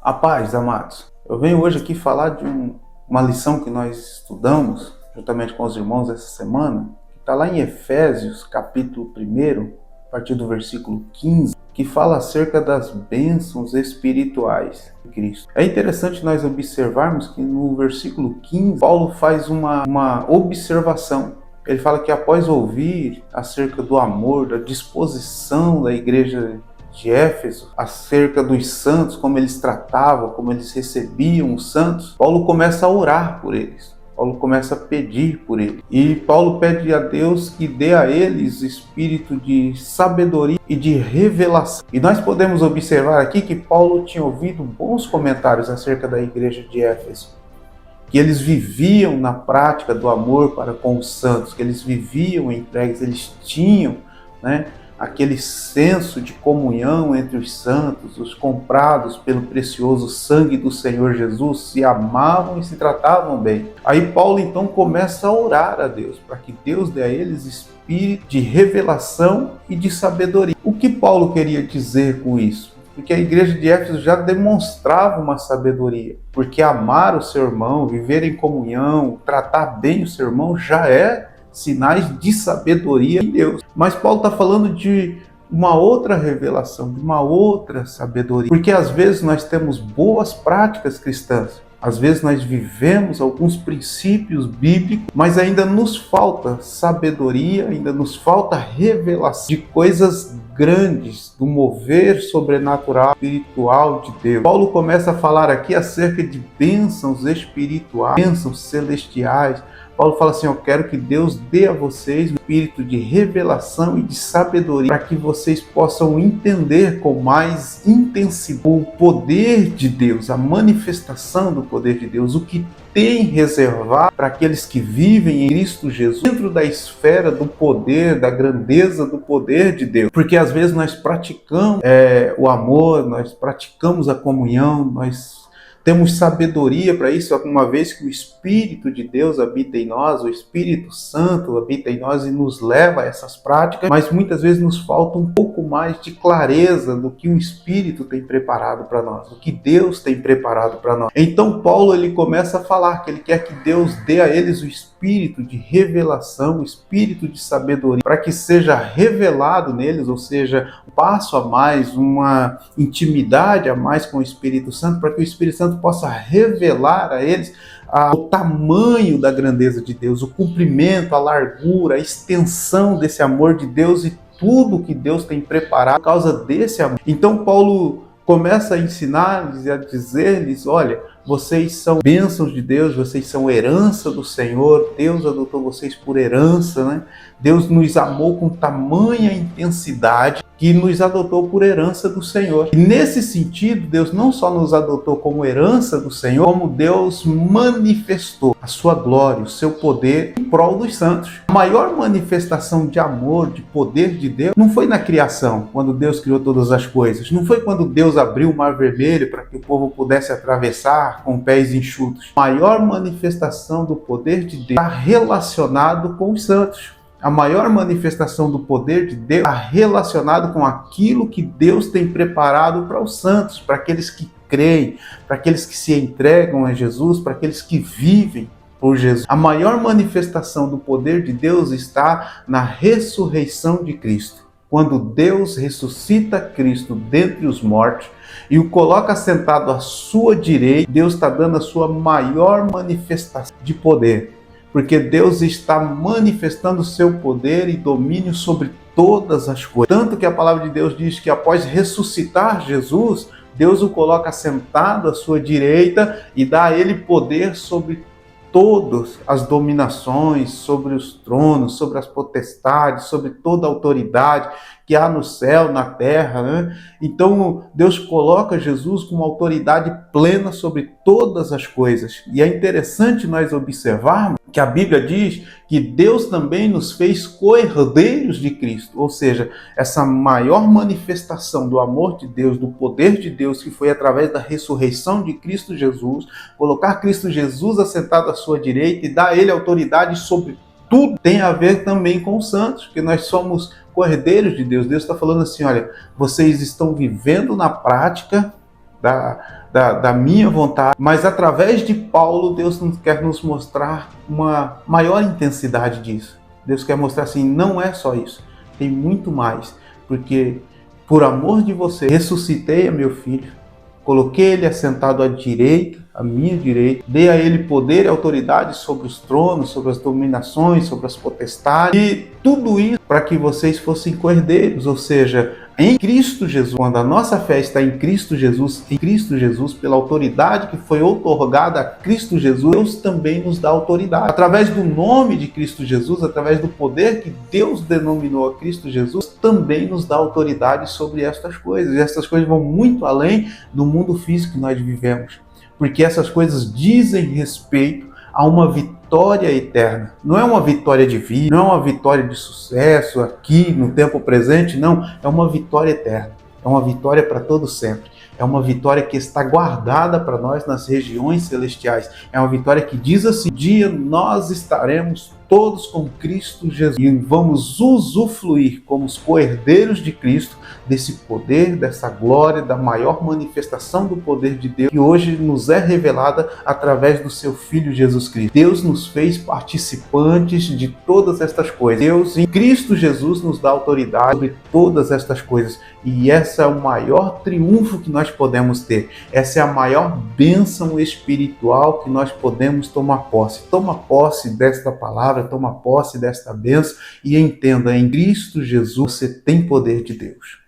A paz, amados. Eu venho hoje aqui falar de uma lição que nós estudamos, juntamente com os irmãos essa semana, que está lá em Efésios, capítulo 1, a partir do versículo 15, que fala acerca das bênçãos espirituais de Cristo. É interessante nós observarmos que no versículo 15, Paulo faz uma observação. Ele fala que após ouvir acerca do amor, da disposição da igreja de Éfeso, acerca dos santos, como eles tratavam, como eles recebiam os santos, Paulo começa a orar por eles. Paulo começa a pedir por eles. E Paulo pede a Deus que dê a eles espírito de sabedoria e de revelação. E nós podemos observar aqui que Paulo tinha ouvido bons comentários acerca da igreja de Éfeso, que eles viviam na prática do amor para com os santos, que eles viviam entregues, eles tinham, aquele senso de comunhão entre os santos, os comprados pelo precioso sangue do Senhor Jesus, se amavam e se tratavam bem. Aí Paulo então começa a orar a Deus, para que Deus dê a eles espírito de revelação e de sabedoria. O que Paulo queria dizer com isso? Porque a igreja de Éfeso já demonstrava uma sabedoria, porque amar o seu irmão, viver em comunhão, tratar bem o seu irmão já é sinais de sabedoria em Deus. Mas Paulo está falando de uma outra revelação, de uma outra sabedoria. Porque às vezes nós temos boas práticas cristãs, às vezes nós vivemos alguns princípios bíblicos, mas ainda nos falta sabedoria, ainda nos falta revelação de coisas grandes, do mover sobrenatural, espiritual de Deus. Paulo começa a falar aqui acerca de bênçãos espirituais, bênçãos celestiais. Paulo fala assim, eu quero que Deus dê a vocês um espírito de revelação e de sabedoria para que vocês possam entender com mais intensidade o poder de Deus, a manifestação do poder de Deus, o que tem reservado para aqueles que vivem em Cristo Jesus, dentro da esfera do poder, da grandeza do poder de Deus. Porque às vezes nós praticamos o amor, nós praticamos a comunhão, nós temos sabedoria para isso, uma vez que o Espírito de Deus habita em nós, o Espírito Santo habita em nós e nos leva a essas práticas, mas muitas vezes nos falta um pouco mais de clareza do que o Espírito tem preparado para nós, do que Deus tem preparado para nós. Então Paulo ele começa a falar que ele quer que Deus dê a eles o espírito de revelação, o espírito de sabedoria, para que seja revelado neles, ou seja, um passo a mais, uma intimidade a mais com o Espírito Santo, para que o Espírito Santo possa revelar a eles o tamanho da grandeza de Deus, o comprimento, a largura, a extensão desse amor de Deus e tudo que Deus tem preparado por causa desse amor. Então Paulo começa a ensinar-lhes e a dizer-lhes, olha, vocês são bênçãos de Deus, vocês são herança do Senhor, Deus adotou vocês por herança, Deus nos amou com tamanha intensidade que nos adotou por herança do Senhor. E nesse sentido, Deus não só nos adotou como herança do Senhor, como Deus manifestou a sua glória, o seu poder em prol dos santos. A maior manifestação de amor, de poder de Deus, não foi na criação, quando Deus criou todas as coisas. Não foi quando Deus abriu o Mar Vermelho para que o povo pudesse atravessar com pés enxutos. A maior manifestação do poder de Deus está relacionado com os santos. A maior manifestação do poder de Deus está relacionado com aquilo que Deus tem preparado para os santos, para aqueles que creem, para aqueles que se entregam a Jesus, para aqueles que vivem por Jesus. A maior manifestação do poder de Deus está na ressurreição de Cristo. Quando Deus ressuscita Cristo dentre os mortos e o coloca sentado à sua direita, Deus está dando a sua maior manifestação de poder. Porque Deus está manifestando o seu poder e domínio sobre todas as coisas. Tanto que a palavra de Deus diz que após ressuscitar Jesus, Deus o coloca sentado à sua direita e dá a ele poder sobre todas as dominações, sobre os tronos, sobre as potestades, sobre toda a autoridade que há no céu, na terra. Então Deus coloca Jesus com uma autoridade plena sobre todas as coisas. E é interessante nós observarmos que a Bíblia diz que Deus também nos fez co-herdeiros de Cristo, ou seja, essa maior manifestação do amor de Deus, do poder de Deus, que foi através da ressurreição de Cristo Jesus, colocar Cristo Jesus assentado à sua direita e dar a ele autoridade sobre tudo, tem a ver também com os santos, porque nós somos co-herdeiros de Deus. Deus está falando assim, olha, vocês estão vivendo na prática da minha vontade, mas através de Paulo, Deus quer nos mostrar uma maior intensidade disso. Deus quer mostrar assim, não é só isso, tem muito mais, porque por amor de você, ressuscitei a meu filho, coloquei ele assentado à direita, à minha direita, dei a ele poder e autoridade sobre os tronos, sobre as dominações, sobre as potestades, e tudo isso para que vocês fossem co-herdeiros, ou seja, em Cristo Jesus. Quando a nossa fé está em Cristo Jesus, pela autoridade que foi outorgada a Cristo Jesus, Deus também nos dá autoridade. Através do nome de Cristo Jesus, através do poder que Deus denominou a Cristo Jesus, também nos dá autoridade sobre estas coisas. E essas coisas vão muito além do mundo físico que nós vivemos, porque essas coisas dizem respeito a uma vitória eterna. Não é uma vitória de vida, não é uma vitória de sucesso aqui no tempo presente, não. É uma vitória eterna. É uma vitória para todo sempre. É uma vitória que está guardada para nós nas regiões celestiais. É uma vitória que diz assim: um dia nós estaremos todos com Cristo Jesus e vamos usufruir como os co-herdeiros de Cristo desse poder, dessa glória, da maior manifestação do poder de Deus que hoje nos é revelada através do seu Filho Jesus Cristo. Deus nos fez participantes de todas estas coisas. Deus em Cristo Jesus nos dá autoridade sobre todas estas coisas, e esse é o maior triunfo que nós podemos ter. Essa é a maior bênção espiritual que nós podemos tomar posse. Toma posse desta palavra, toma posse desta bênção e entenda, em Cristo Jesus você tem poder de Deus.